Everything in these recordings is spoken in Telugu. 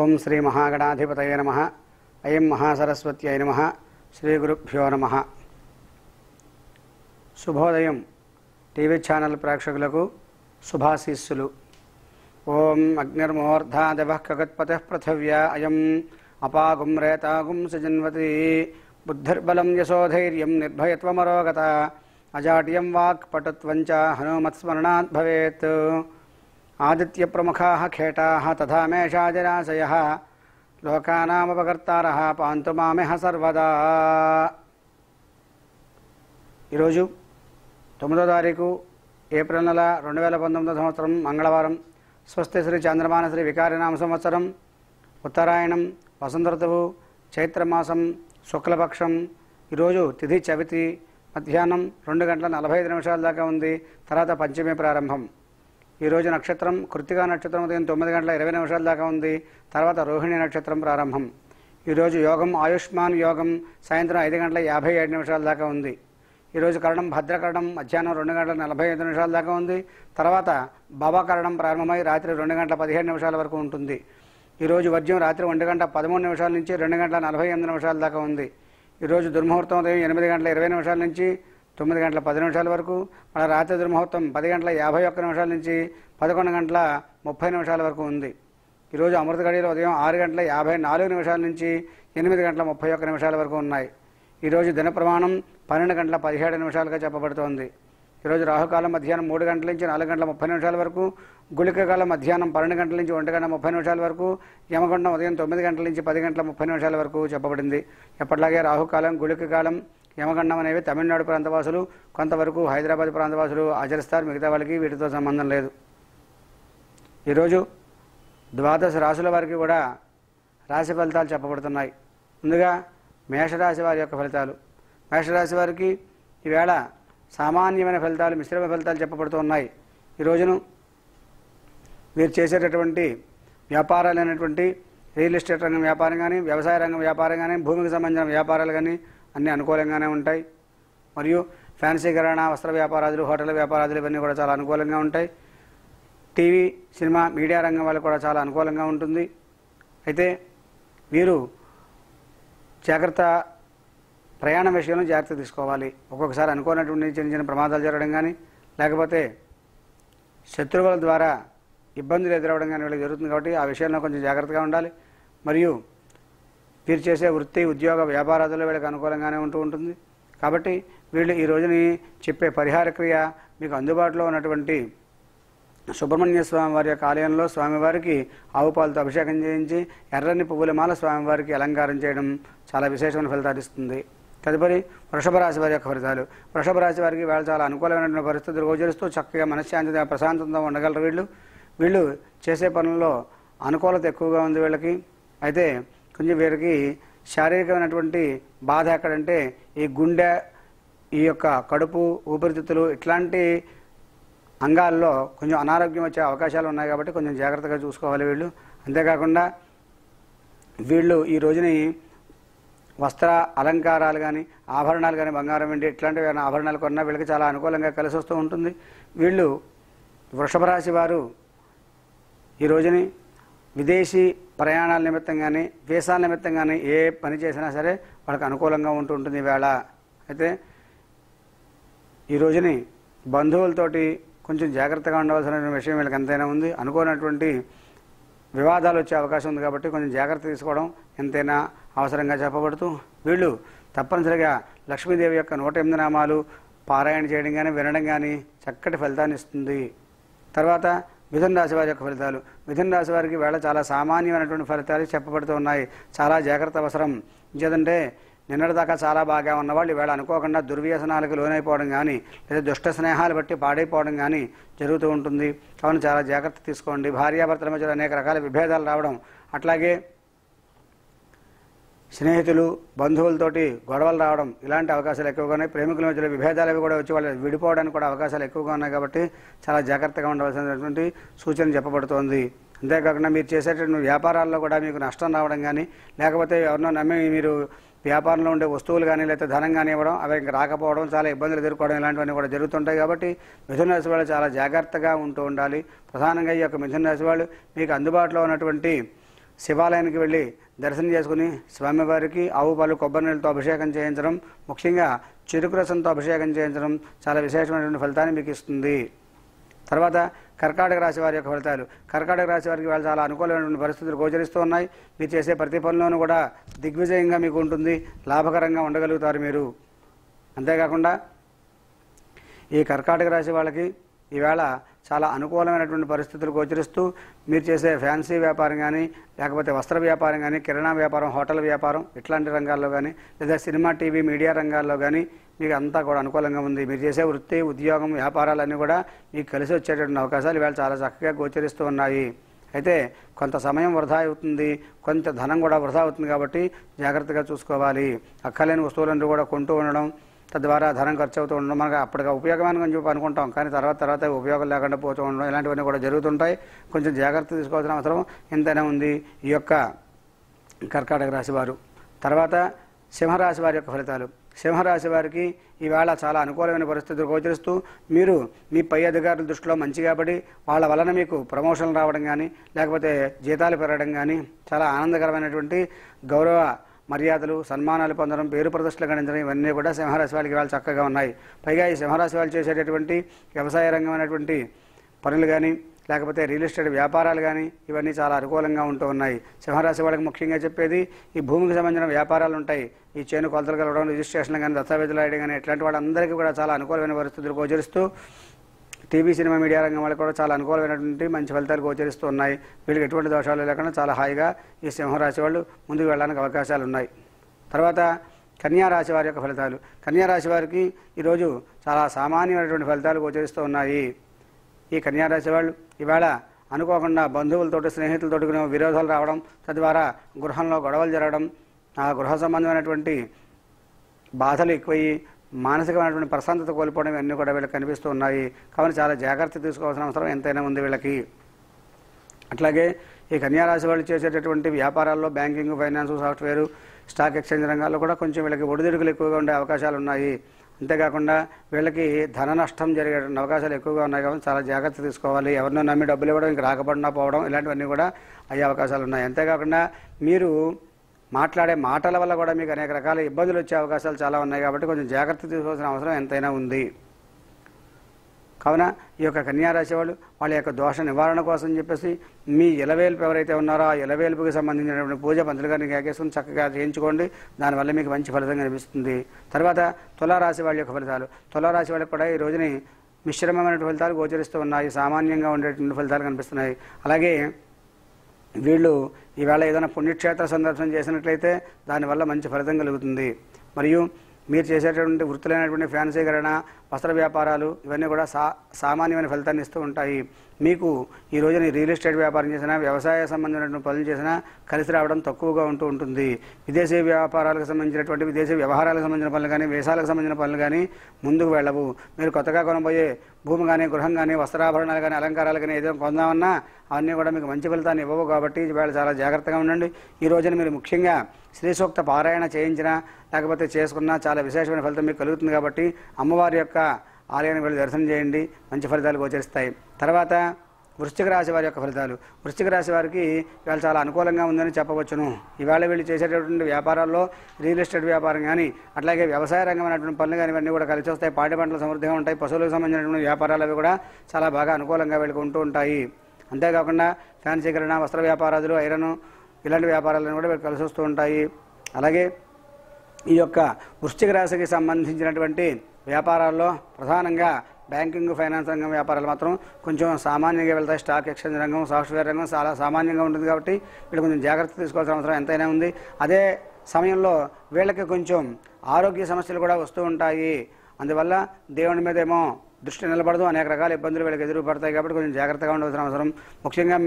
ఓం శ్రీ మహాగణాధిపతయే నమః. అయం మహాసరస్వత్యై నమః. శ్రీ గురుభ్యో నమః. శుభోదయం. టీవీ ఛానల్ ప్రేక్షకులకు శుభాశీస్సులు. ఓం అగ్నిర్మూర్ధాదివః ఖగత్పతిః పృథివ్యా అయం అపాగుం రేతాగుం సజన్వతి బుద్ధిర్బలం యశోధైర్యం నిర్భయత్వమరోగత అజాడ్యం వాక్ పటుత్వం చ హనుమత్స్మరణాత్ భవేత్. ఆదిత్య ప్రముఖాః ఖేటాః తథా మేషాజరాశయః లోకానామపకర్తారః పాంతు మామిహ సర్వదా. ఈరోజు 9వ తారీఖు ఏప్రిల్ నెల 2019 సంవత్సరం మంగళవారం. స్వస్తి శ్రీ చంద్రమాన వికారినామ సంవత్సరం, ఉత్తరాయణం, వసంత ఋతువు, చైత్రమాసం, శుక్లపక్షం. ఈరోజు తిథి చవితి. మధ్యాహ్నం 2:45 దాకా ఉంది. తర్వాత పంచమి ప్రారంభం. ఈరోజు నక్షత్రం కృత్తికా నక్షత్రం ఉదయం 9:20 దాకా ఉంది. తర్వాత రోహిణి నక్షత్రం ప్రారంభం. ఈరోజు యోగం ఆయుష్మాన్ యోగం సాయంత్రం 5:57 దాకా ఉంది. ఈరోజు కరణం భద్రకరణం మధ్యాహ్నం 2:45 దాకా ఉంది. తర్వాత భవకరణం ప్రారంభమై రాత్రి 2:17 వరకు ఉంటుంది. ఈరోజు వర్జ్యం రాత్రి 1:13 నుంచి 2:48 దాకా ఉంది. ఈరోజు దుర్ముహూర్తం ఉదయం 8:20 నుంచి 9:10 వరకు. మళ్ళీ రాత్రి దుర్ముహూర్తం 10:51 నుంచి 11:30 వరకు ఉంది. ఈరోజు అమృత గడియలు ఉదయం 6:54 నుంచి 8:31 వరకు ఉన్నాయి. ఈరోజు దిన ప్రమాణం 12:17 చెప్పబడుతోంది. ఈరోజు రాహుకాలం మధ్యాహ్నం 3 గంటల నుంచి 4:30 వరకు. గుళిక కాలం మధ్యాహ్నం 12 గంటల నుంచి 1:30 వరకు. యమగండం ఉదయం 9 గంటల నుంచి 10:30 వరకు చెప్పబడింది. ఎప్పటిలాగే రాహుకాలం, గుళిక కాలం, యమగండం అనేవి తమిళనాడు ప్రాంతవాసులు, కొంతవరకు హైదరాబాద్ ప్రాంతవాసులు ఆచరిస్తారు. మిగతా వాళ్ళకి వీటితో సంబంధం లేదు. ఈరోజు 12 రాశుల వారికి కూడా రాశి ఫలితాలు చెప్పబడుతున్నాయి. ముందుగా మేషరాశి వారి యొక్క ఫలితాలు. మేషరాశి వారికి ఈవేళ సామాన్యమైన ఫలితాలు, మిశ్రమ ఫలితాలు చెప్పబడుతూ ఉన్నాయి. ఈ రోజును వీరు చేసేటటువంటి వ్యాపారాలైనటువంటి రియల్ ఎస్టేట్ రంగం వ్యాపారం కానీ, వ్యవసాయ రంగం వ్యాపారం కానీ, భూమికి సంబంధించిన వ్యాపారాలు కానీ అన్నీ అనుకూలంగానే ఉంటాయి. మరియు ఫ్యాన్సీ కిరాణా, వస్త్ర వ్యాపారాదులు, హోటల్ వ్యాపారాదులు ఇవన్నీ కూడా చాలా అనుకూలంగా ఉంటాయి. టీవీ, సినిమా, మీడియా రంగం వాళ్ళకు కూడా చాలా అనుకూలంగా ఉంటుంది. అయితే వీరు జాగ్రత్త, ప్రయాణం విషయంలో జాగ్రత్త తీసుకోవాలి. ఒక్కొక్కసారి అనుకోనటువంటి చిన్న చిన్న ప్రమాదాలు జరగడం కానీ, లేకపోతే శత్రువుల ద్వారా ఇబ్బందులు ఎదురవడం కానీ వీళ్ళకి జరుగుతుంది. కాబట్టి ఆ విషయంలో కొంచెం జాగ్రత్తగా ఉండాలి. మరియు వీరు చేసే వృత్తి, ఉద్యోగ, వ్యాపారాదుల్లో వీళ్ళకి అనుకూలంగానే ఉంటుంది. కాబట్టి వీళ్ళు ఈ రోజుని చెప్పే పరిహార క్రియ మీకు అందుబాటులో ఉన్నటువంటి సుబ్రహ్మణ్య స్వామి వారి యొక్క ఆలయంలో స్వామివారికి ఆవు పాలతో అభిషేకం చేయించి ఎర్రని పువ్వుల మాల స్వామివారికి అలంకారం చేయడం చాలా విశేషమైన ఫలితాలు ఇస్తుంది. తదుపరి వృషభ రాశి వారి యొక్క ఫలితాలు. వృషభ రాశి వారికి వీళ్ళు చాలా అనుకూలమైనటువంటి పరిస్థితులు గోచరిస్తూ చక్కగా మనశ్శాంతిగా, ప్రశాంతంగా ఉండగలరు. వీళ్ళు చేసే పనుల్లో అనుకూలత ఎక్కువగా ఉంది వీళ్ళకి. అయితే కొంచెం వీరికి శారీరకమైనటువంటి బాధ ఎక్కడంటే ఈ గుండె, ఈ యొక్క కడుపు, ఊపిరితిత్తులు ఇట్లాంటి అంగాల్లో కొంచెం అనారోగ్యం వచ్చే అవకాశాలు ఉన్నాయి. కాబట్టి కొంచెం జాగ్రత్తగా చూసుకోవాలి వీళ్ళు. అంతేకాకుండా వీళ్ళు ఈ రోజుని వస్త్ర అలంకారాలు కానీ, ఆభరణాలు కానీ, బంగారం, వెండి ఇట్లాంటివి ఆభరణాలు కొన్నా వీళ్ళకి చాలా అనుకూలంగా కలిసి వస్తూ ఉంటుంది. వీళ్ళు వృషభ రాశి వారు ఈ రోజుని విదేశీ ప్రయాణాల నిమిత్తం కానీ, వీసాల నిమిత్తం కానీ ఏ పని చేసినా సరే వాళ్ళకి అనుకూలంగా ఉంటుంది ఈవేళ. అయితే ఈ రోజుని బంధువులతోటి కొంచెం జాగ్రత్తగా ఉండవలసిన విషయం వీళ్ళకి ఎంతైనా ఉంది. అనుకోనటువంటి వివాదాలు వచ్చే అవకాశం ఉంది. కాబట్టి కొంచెం జాగ్రత్త తీసుకోవడం ఎంతైనా అవసరంగా చెప్పబడుతూ వీళ్ళు తప్పనిసరిగా లక్ష్మీదేవి యొక్క 108 నామాలు పారాయణ చేయడం కానీ, వినడం కానీ చక్కటి ఫలితాన్ని ఇస్తుంది. తర్వాత మిథున రాశి వారి యొక్క ఫలితాలు. మిథున రాశి వారికి వేళ చాలా సామాన్యమైనటువంటి ఫలితాలు చెప్పబడుతూ ఉన్నాయి. చాలా జాగ్రత్త అవసరం. ఇంకేదంటే నిన్నటిదాకా చాలా బాగా ఉన్నవాళ్ళు ఈవేళ అనుకోకుండా దుర్వ్యసనాలకు లోనైపోవడం కానీ, లేదా దుష్ట స్నేహాలు బట్టి పాడైపోవడం కానీ జరుగుతూ ఉంటుంది. కావున చాలా జాగ్రత్త తీసుకోండి. భార్యాభర్తల మధ్యలో అనేక రకాల విభేదాలు రావడం, అట్లాగే స్నేహితులు, బంధువులతోటి గొడవలు రావడం ఇలాంటి అవకాశాలు ఎక్కువగా ఉన్నాయి. ప్రేమికుల మధ్యలో విభేదాలు అవి కూడా వచ్చి వాళ్ళు విడిపోవడానికి కూడా అవకాశాలు ఎక్కువగా ఉన్నాయి. కాబట్టి చాలా జాగ్రత్తగా ఉండవలసినటువంటి సూచన చెప్పబడుతోంది. అంతేకాకుండా మీరు చేసేటటువంటి వ్యాపారాల్లో కూడా మీకు నష్టం రావడం కానీ, లేకపోతే ఎవరినో నమ్మి మీరు వ్యాపారంలో ఉండే వస్తువులు కానీ, లేకపోతే ధనం కానీ ఇవ్వడం, అవి ఇంకా రాకపోవడం, చాలా ఇబ్బందులు ఎదుర్కోవడం ఇలాంటివన్నీ కూడా జరుగుతుంటాయి. కాబట్టి మిథున రాశి వాళ్ళు చాలా జాగ్రత్తగా ఉంటూ ఉండాలి. ప్రధానంగా ఈ యొక్క మిథున రాశి వాళ్ళు మీకు అందుబాటులో ఉన్నటువంటి శివాలయానికి వెళ్ళి దర్శనం చేసుకుని స్వామివారికి ఆవు పాలు కొబ్బరి నీళ్ళతో అభిషేకం చేయించడం, ముఖ్యంగా చెరుకు రసంతో అభిషేకం చేయించడం చాలా విశేషమైనటువంటి ఫలితాన్ని మీకు ఇస్తుంది. తర్వాత కర్కాటక రాశి వారి యొక్క ఫలితాలు. కర్కాటక రాశి వారికి వాళ్ళు చాలా అనుకూలమైనటువంటి పరిస్థితులు గోచరిస్తూ ఉన్నాయి. మీరు చేసే ప్రతి పనిలోనూ కూడా దిగ్విజయంగా మీకు ఉంటుంది, లాభకరంగా ఉండగలుగుతారు మీరు. అంతేకాకుండా ఈ కర్కాటక రాశి వాళ్ళకి ఈవేళ చాలా అనుకూలమైనటువంటి పరిస్థితులు గోచరిస్తూ మీరు చేసే ఫ్యాన్సీ వ్యాపారం కానీ, లేకపోతే వస్త్ర వ్యాపారం కానీ, కిరాణా వ్యాపారం, హోటల్ వ్యాపారం ఇట్లాంటి రంగాల్లో కానీ, లేదా సినిమా, టీవీ, మీడియా రంగాల్లో కానీ మీకు అంతా కూడా అనుకూలంగా ఉంది. మీరు చేసే వృత్తి, ఉద్యోగం, వ్యాపారాలన్నీ కూడా మీకు కలిసి వచ్చేటటువంటి అవకాశాలు ఇవాళ చాలా చక్కగా గోచరిస్తూ ఉన్నాయి. అయితే కొంత సమయం వృధా అవుతుంది, కొంత ధనం కూడా వృధా అవుతుంది. కాబట్టి జాగ్రత్తగా చూసుకోవాలి. అక్కర్లేని వస్తువులను కూడా కొంటూ ఉండడం, తద్వారా ధనం ఖర్చు అవుతూ ఉండడం, మనకు అప్పటికి ఉపయోగమని చెప్పి అనుకుంటాం, కానీ తర్వాత ఉపయోగం లేకుండా పోతూ ఉండడం ఇలాంటివన్నీ కూడా జరుగుతుంటాయి. కొంచెం జాగ్రత్త తీసుకోవాల్సిన అవసరం ఎంతైనా ఉంది ఈ యొక్క కర్కాటక రాశి వారు. తర్వాత సింహరాశి వారి యొక్క ఫలితాలు. సింహరాశి వారికి ఈవేళ చాలా అనుకూలమైన పరిస్థితులు గోచరిస్తూ మీరు మీ పై అధికారుల దృష్టిలో మంచిగా పడి వాళ్ళ వలన మీకు ప్రమోషన్లు రావడం కానీ, లేకపోతే జీతాలు పెరగడం కానీ, చాలా ఆనందకరమైనటువంటి గౌరవ మర్యాదలు, సన్మానాలు పొందడం, పేరు ప్రతిష్టలు గణించడం ఇవన్నీ కూడా సింహరాశి వాళ్ళకి ఇవాళ చక్కగా ఉన్నాయి. పైగా ఈ సింహరాశి వాళ్ళు చేసేటటువంటి వ్యవసాయ రంగమైనటువంటి పనులు కానీ, లేకపోతే రియల్ ఎస్టేట్ వ్యాపారాలు కానీ ఇవన్నీ చాలా అనుకూలంగా ఉంటూ ఉన్నాయి. సింహరాశి వాళ్ళకి ముఖ్యంగా చెప్పేది ఈ భూమికి సంబంధించిన వ్యాపారాలు ఉంటాయి. ఈ చేను కొలతలు కలవడం, రిజిస్ట్రేషన్లు కానీ, దస్తావేజులు రాయడం కానీ ఇట్లాంటి వాళ్ళందరికీ కూడా చాలా అనుకూలమైన పరిస్థితులు గోచరిస్తూ టీవీ, సినిమా, మీడియా రంగం వాళ్ళకి కూడా చాలా అనుకూలమైనటువంటి మంచి ఫలితాలు గోచరిస్తూ ఉన్నాయి. వీళ్ళకి ఎటువంటి దోషాలు లేకుండా చాలా హాయిగా ఈ సింహరాశి వాళ్ళు ముందుకు వెళ్ళడానికి అవకాశాలు ఉన్నాయి. తర్వాత కన్యారాశి వారి యొక్క ఫలితాలు. కన్యారాశి వారికి ఈరోజు చాలా సామాన్యమైనటువంటి ఫలితాలు గోచరిస్తూ ఉన్నాయి. ఈ కన్యారాశి వాళ్ళు ఇవాళ అనుకోకుండా బంధువులతోటి, స్నేహితులతోటి విరోధాలు రావడం, తద్వారా గృహంలో గొడవలు జరగడం, ఆ గృహ సంబంధమైనటువంటి బాధలు ఎక్కువయ్యి మానసికమైనటువంటి ప్రశాంతత కోల్పోవడం ఇవన్నీ కూడా వీళ్ళకి కనిపిస్తూ ఉన్నాయి. కాబట్టి చాలా జాగ్రత్త తీసుకోవాల్సిన అవసరం ఎంతైనా ఉంది వీళ్ళకి. అట్లాగే ఈ కన్యారాశి వాళ్ళు చేసేటటువంటి వ్యాపారాల్లో banking, finance, software, stock exchange రంగాల్లో కూడా కొంచెం వీళ్ళకి ఒడిదుడుకులు ఎక్కువగా ఉండే అవకాశాలు ఉన్నాయి. అంతేకాకుండా వీళ్ళకి ధన నష్టం జరిగే అవకాశాలు ఎక్కువగా ఉన్నాయి. కాబట్టి చాలా జాగ్రత్త తీసుకోవాలి. ఎవరినో నమ్మి డబ్బులు ఇవ్వడం, ఇంక రాకపోవడం పోవడం ఇలాంటివన్నీ కూడా అయ్యే అవకాశాలు ఉన్నాయి. అంతేకాకుండా మీరు మాట్లాడే మాటల వల్ల కూడా మీకు అనేక రకాల ఇబ్బందులు వచ్చే అవకాశాలు చాలా ఉన్నాయి. కాబట్టి కొంచెం జాగ్రత్త తీసుకోవాల్సిన అవసరం ఎంతైనా ఉంది. కావున ఈ యొక్క కన్యారాశి వాళ్ళు వాళ్ళ యొక్క దోష నివారణ కోసం చెప్పేసి మీ ఇలవేల్పు ఎవరైతే ఉన్నారో ఆ ఇలవేల్పుకి సంబంధించినటువంటి పూజ పంతులు గారిని కేకేసుకుని చక్కగా చేయించుకోండి. దానివల్ల మీకు మంచి ఫలితం కనిపిస్తుంది. తర్వాత తులారాశి వాళ్ళ యొక్క ఫలితాలు. తులారాశి వాళ్ళకి కూడా ఈ రోజుని మిశ్రమమైన ఫలితాలు గోచరిస్తూ ఉన్నాయి. సామాన్యంగా ఉండేటువంటి ఫలితాలు కనిపిస్తున్నాయి. అలాగే వీళ్ళు ఈవేళ ఏదైనా పుణ్యక్షేత్ర సందర్శనం చేసినట్లయితే దానివల్ల మంచి ఫలితం కలుగుతుంది. మరియు మీరు చేసేటటువంటి వృత్తులైనటువంటి ఫ్యాన్సీ కరణ, వస్త్ర వ్యాపారాలు ఇవన్నీ కూడా సామాన్యమైన ఫలితాన్ని ఇస్తూ ఉంటాయి. మీకు ఈ రోజున రియల్ ఎస్టేట్ వ్యాపారం చేసినా, వ్యవసాయ సంబంధించినటువంటి పనులు చేసినా కలిసి రావడం తక్కువగా ఉంటుంది. విదేశీ వ్యాపారాలకు సంబంధించినటువంటి, విదేశీ వ్యవహారాలకు సంబంధించిన పనులు కానీ, వేసాలకు సంబంధించిన పనులు కానీ ముందుకు వెళ్ళవు. మీరు కొత్తగా కొనబోయే భూమి కానీ, గృహం కానీ, వస్త్రాభరణాలు కానీ, అలంకారాలు కానీ ఏదైనా కొందామన్నా అవన్నీ కూడా మీకు మంచి ఫలితాన్ని ఇవ్వవు. కాబట్టి వీళ్ళు చాలా జాగ్రత్తగా ఉండండి. ఈ రోజున మీరు ముఖ్యంగా శ్రీ సూక్త పారాయణ చేయించినా, లేకపోతే చేసుకున్నా చాలా విశేషమైన ఫలితం మీకు కలుగుతుంది. కాబట్టి అమ్మవారి యొక్క ఆలయానికి వెళ్ళి దర్శనం చేయండి, మంచి ఫలితాలు గోచరిస్తాయి. తర్వాత వృశ్చిక రాశి వారి యొక్క ఫలితాలు. వృశ్చిక రాశి వారికి ఇవాళ చాలా అనుకూలంగా ఉందని చెప్పవచ్చును. ఇవాళ వీళ్ళు చేసేటటువంటి వ్యాపారాల్లో రియల్ ఎస్టేట్ వ్యాపారం కానీ, అట్లాగే వ్యవసాయ రంగమైనటువంటి పనులు కానీ ఇవన్నీ కూడా కలిసి వస్తాయి. పాడి పంటలు సమృద్ధిగా ఉంటాయి. పశువులకు సంబంధించినటువంటి వ్యాపారాలు అవి కూడా చాలా బాగా అనుకూలంగా వీళ్ళకి ఉంటూ ఉంటాయి. అంతేకాకుండా ఫ్యాన్సీ కిరాణా, వస్త్ర వ్యాపారాలు, ఐరన్ ఇలాంటి వ్యాపారాలను కూడా వీళ్ళు కలిసి వస్తూ ఉంటాయి. అలాగే ఈ యొక్క వృశ్చిక రాశికి సంబంధించినటువంటి వ్యాపారాల్లో ప్రధానంగా బ్యాంకింగ్, ఫైనాన్స్ రంగం వ్యాపారాలు మాత్రం కొంచెం సామాన్యంగా వెళ్తాయి. స్టాక్ ఎక్స్చేంజ్ రంగం, సాఫ్ట్వేర్ రంగం చాలా సామాన్యంగా ఉంటుంది. కాబట్టి వీళ్ళు కొంచెం జాగ్రత్త తీసుకోవాల్సిన అవసరం ఎంతైనా ఉంది. అదే సమయంలో వీళ్ళకి కొంచెం ఆరోగ్య సమస్యలు కూడా వస్తూ ఉంటాయి. అందువల్ల దేవుని మీద ఏమో దృష్టి నిలబడదు, అనేక రకాల ఇబ్బందులు వీళ్ళకి ఎదురుపడతాయి. కాబట్టి కొంచెం జాగ్రత్తగా ఉండవలసిన అవసరం. ముఖ్యంగా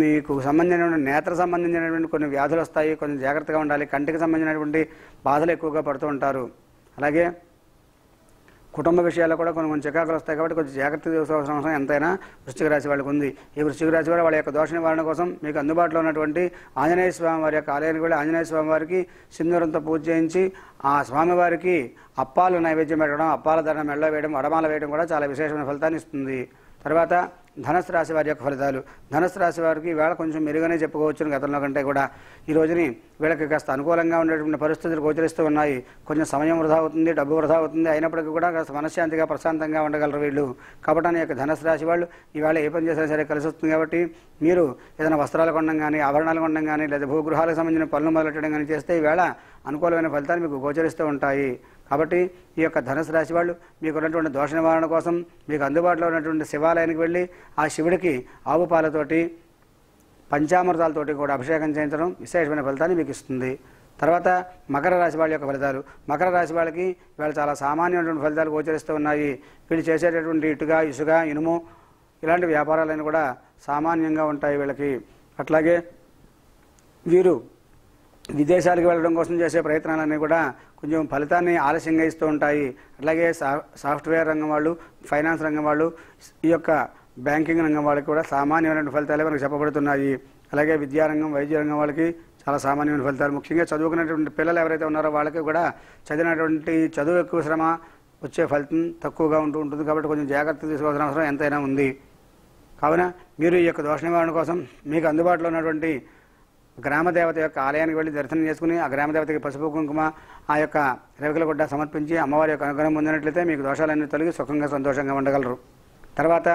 మీకు సంబంధించినటువంటి నేత్ర సంబంధించినటువంటి కొన్ని వ్యాధులు వస్తాయి. కొంచెం జాగ్రత్తగా ఉండాలి. కంటికి సంబంధించినటువంటి బాధలు ఎక్కువగా పడుతూ ఉంటారు. అలాగే కుటుంబ విషయాల్లో కూడా కొన్ని చికాకులు వస్తాయి. కాబట్టి కొంచెం జాగ్రత్త తీసుకోవాల్సిన అవసరం ఎంతైనా వృశ్చిక రాశి వాళ్ళకి ఉంది. ఈ వృశ్చిక రాశి వారు వాళ్ళ యొక్క దోష నివారణ కోసం మీకు అందుబాటులో ఉన్నటువంటి ఆంజనేయ స్వామి వారి యొక్క ఆలయానికి వెళ్ళి ఆంజనేయ స్వామి వారికి సింధూరంతో పూజ చేయించి ఆ స్వామివారికి అప్పాలు నైవేద్యం పెట్టడం, అప్పాల ధరణ మెళ్ళ వేయడం, వడమాల వేయడం కూడా చాలా విశేషమైన ఫలితాన్ని ఇస్తుంది. తర్వాత ధనుసు రాశి వారి యొక్క ఫలితాలు. ధనుసు రాశి వారికి ఈవేళ కొంచెం మెరుగనే చెప్పుకోవచ్చు గతంలో కంటే కూడా. ఈ రోజుని వీళ్ళకి కాస్త అనుకూలంగా ఉండేటువంటి పరిస్థితులు గోచరిస్తూ ఉన్నాయి. కొంచెం సమయం వృధా అవుతుంది, డబ్బు వృధా అవుతుంది, అయినప్పటికీ కూడా కాస్త మనశ్శాంతిగా ప్రశాంతంగా ఉండగలరు వీళ్ళు. కాబట్టి యొక్క ధనుసు రాశి వాళ్ళు ఈవేళ ఏ పని చేసినా సరే కలిసి వస్తుంది. కాబట్టి మీరు ఏదైనా వస్త్రాలు కొనడం కానీ, ఆభరణాలు కొనడం కానీ, లేదా భూగృహాలకు సంబంధించిన పనులు మొదలెట్టడం కానీ చేస్తే ఈవేళ అనుకూలమైన ఫలితాలు మీకు గోచరిస్తూ ఉంటాయి. కాబట్టి ఈ యొక్క ధనుసు రాశి వాళ్ళు మీకు ఉన్నటువంటి దోష నివారణ కోసం మీకు అందుబాటులో ఉన్నటువంటి శివాలయానికి వెళ్ళి ఆ శివుడికి ఆవు పాలతోటి పంచామృతాలతోటి కూడా అభిషేకం చేయించడం విశేషమైన ఫలితాన్ని మీకు ఇస్తుంది. తర్వాత మకర రాశి వాళ్ళ యొక్క ఫలితాలు. మకర రాశి వాళ్ళకి వీళ్ళు చాలా సామాన్యమైనటువంటి ఫలితాలు గోచరిస్తూ ఉన్నాయి. వీళ్ళు చేసేటటువంటి ఇసుక, ఇనుము ఇలాంటి వ్యాపారాలన్నీ కూడా సామాన్యంగా ఉంటాయి వీళ్ళకి. అట్లాగే వీరు విదేశాలకు వెళ్ళడం కోసం చేసే ప్రయత్నాలన్నీ కూడా కొంచెం ఫలితాన్ని ఆలస్యంగా ఇస్తూ ఉంటాయి. అట్లాగే సాఫ్ట్వేర్ రంగం వాళ్ళు, ఫైనాన్స్ రంగం వాళ్ళు, ఈ యొక్క బ్యాంకింగ్ రంగం వాళ్ళకి కూడా సామాన్యమైన ఫలితాలే మనకు చెప్పబడుతున్నాయి. అలాగే విద్యారంగం, వైద్య రంగం వాళ్ళకి చాలా సామాన్యమైన ఫలితాలు. ముఖ్యంగా చదువుకునేటువంటి పిల్లలు ఎవరైతే ఉన్నారో వాళ్ళకి కూడా చదివినటువంటి చదువు ఎక్కువ శ్రమ వచ్చే ఫలితం తక్కువగా ఉంటుంది. కాబట్టి కొంచెం జాగ్రత్త తీసుకోవాల్సిన అవసరం ఎంతైనా ఉంది. కావున మీరు ఈ యొక్క దోష నివారణ కోసం మీకు అందుబాటులో ఉన్నటువంటి గ్రామదేవత యొక్క ఆలయానికి వెళ్ళి దర్శనం చేసుకుని ఆ గ్రామదేవతకి పసుపు కుంకుమ ఆ యొక్క రేవకల గుడ్డ సమర్పించి అమ్మవారి యొక్క అనుగ్రహం పొందినట్లయితే మీకు దోషాలన్నీ తొలగి సుఖంగా సంతోషంగా ఉండగలరు. తర్వాత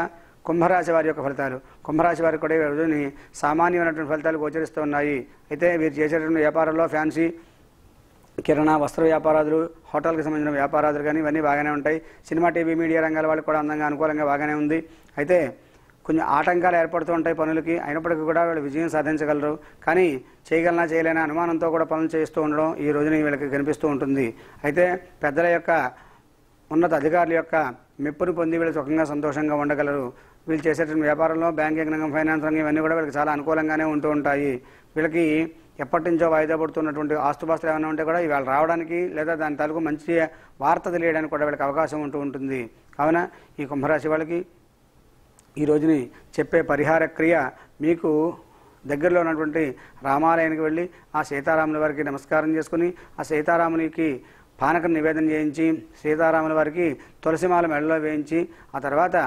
కుంభరాశి వారి యొక్క ఫలితాలు. కుంభరాశి వారికి కూడా ఈ రోజుని సామాన్యమైనటువంటి ఫలితాలు గోచరిస్తూ ఉన్నాయి. అయితే వీరు చేసేటువంటి వ్యాపారంలో ఫ్యాన్సీ, కిరాణా, వస్త్ర వ్యాపారాదులు, హోటల్కి సంబంధించిన వ్యాపారాదులు కానీ ఇవన్నీ బాగానే ఉంటాయి. సినిమా, టీవీ, మీడియా రంగాల వాళ్ళకి కూడా అందంగా అనుకూలంగా బాగానే ఉంది. అయితే కొంచెం ఆటంకాలు ఏర్పడుతూ ఉంటాయి పనులకి, అయినప్పటికీ కూడా వీళ్ళు విజయం సాధించగలరు. కానీ చేయగలనా చేయలేనా అనుమానంతో కూడా పనులు చేస్తూ ఉండడం ఈ రోజున వీళ్ళకి కనిపిస్తూ ఉంటుంది. అయితే పెద్దల యొక్క ఉన్నత అధికారుల యొక్క మెప్పును పొంది వీళ్ళు సుఖంగా సంతోషంగా ఉండగలరు. వీళ్ళు చేసేటువంటి వ్యాపారంలో బ్యాంకింగ్ రంగం, ఫైనాన్స్ రంగం ఇవన్నీ కూడా వీళ్ళకి చాలా అనుకూలంగానే ఉంటూ ఉంటాయి. వీళ్ళకి ఎప్పటి నుంచో వాయిదా పడుతున్నటువంటి ఆస్తుపాస్తులు ఏమైనా ఉంటే కూడా ఇవాళ రావడానికి లేదా దాని తాలూకు మంచి వార్త తెలియడానికి కూడా వీళ్ళకి అవకాశం ఉంటూ ఉంటుంది. కావున ఈ కుంభరాశి వాళ్ళకి ఈ రోజుని చెప్పే పరిహార క్రియ మీకు దగ్గరలో ఉన్నటువంటి రామాలయానికి వెళ్ళి ఆ సీతారాముల వారికి నమస్కారం చేసుకుని ఆ సీతారామునికి పానకం నివేదన చేయించి సీతారాముల వారికి తులసిమాల మెడలో వేయించి ఆ తర్వాత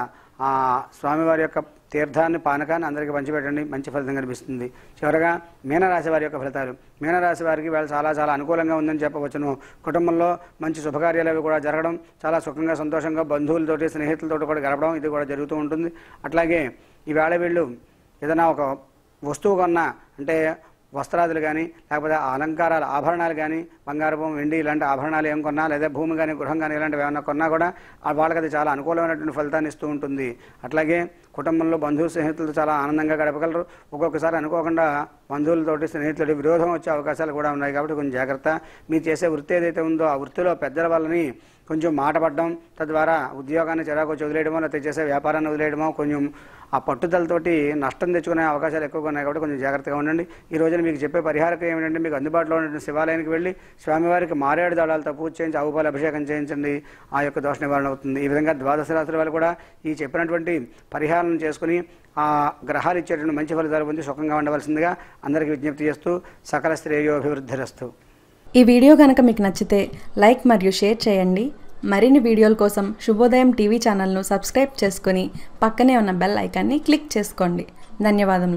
ఆ స్వామివారి యొక్క తీర్థాన్ని, పానకాన్ని అందరికీ పంచిపెట్టండి. మంచి ఫలితం కనిపిస్తుంది. చివరగా మీనరాశి వారి యొక్క ఫలితాలు. మీనరాశి వారికి వాళ్ళు చాలా చాలా అనుకూలంగా ఉందని చెప్పవచ్చును. కుటుంబంలో మంచి శుభకార్యాలు అవి కూడా జరగడం, చాలా సుఖంగా సంతోషంగా బంధువులతోటి, స్నేహితులతో కూడా గడపడం ఇది కూడా జరుగుతూ ఉంటుంది. అట్లాగే ఈవేళ వీళ్ళు ఏదైనా ఒక వస్తువు కొన్నా, అంటే వస్త్రాదులు కానీ లేకపోతే అలంకారాలు, ఆభరణాలు కానీ, బంగారపు, వెండి ఇలాంటి ఆభరణాలు ఏం కొన్నా, లేదా భూమి కానీ, గృహం కానీ ఇలాంటివి ఏమన్నా కొన్నా కూడా వాళ్ళకి అది చాలా అనుకూలమైనటువంటి ఫలితాన్ని ఇస్తూ ఉంటుంది. అట్లాగే కుటుంబంలో బంధువు, స్నేహితులతో చాలా ఆనందంగా గడపగలరు. ఒక్కొక్కసారి అనుకోకుండా బంధువులతోటి, స్నేహితులతోటి విరోధం వచ్చే అవకాశాలు కూడా ఉన్నాయి. కాబట్టి కొంచెం జాగ్రత్త. మీరు చేసే వృత్తి ఏదైతే ఉందో ఆ వృత్తిలో పెద్దల వాళ్ళని కొంచెం మాట పడడం, తద్వారా ఉద్యోగాన్ని చిరాకు వదిలేయడమో లేకపోతే చేసే వ్యాపారాన్ని వదిలేయడమో కొంచెం ఆ పట్టుదలతోటి నష్టం తెచ్చుకునే అవకాశాలు ఎక్కువగా ఉన్నాయి. కాబట్టి కొంచెం జాగ్రత్తగా ఉండండి. ఈ రోజున మీకు చెప్పే పరిహారం ఏమిటంటే మీకు అందుబాటులో ఉన్న శివాలయానికి వెళ్ళి స్వామివారికి మారేడు దళాలతో పూజ చేయించి ఆవు పాలు అభిషేకం చేయించండి. ఆ యొక్క దోష నివారణ అవుతుంది. ఈ విధంగా ద్వాదశ రాశుల వాళ్ళు కూడా ఈ చెప్పినటువంటి పరిహారం చేసుకుని ఆ గ్రహాలు ఇచ్చేటువంటి మంచి ఫలితాలు పొంది సుఖంగా ఉండవలసిందిగా అందరికీ విజ్ఞప్తి చేస్తూ సకల శ్రేయోభివృద్ధిరస్తు. ఈ వీడియో కనుక మీకు నచ్చితే లైక్ మరియు షేర్ చేయండి. మరిన్ని వీడియోల కోసం శుభోదయం టీవీ ఛానల్ను సబ్స్క్రైబ్ చేసుకొని పక్కనే ఉన్న బెల్ ఐకాన్ని క్లిక్ చేసుకోండి. ధన్యవాదములు.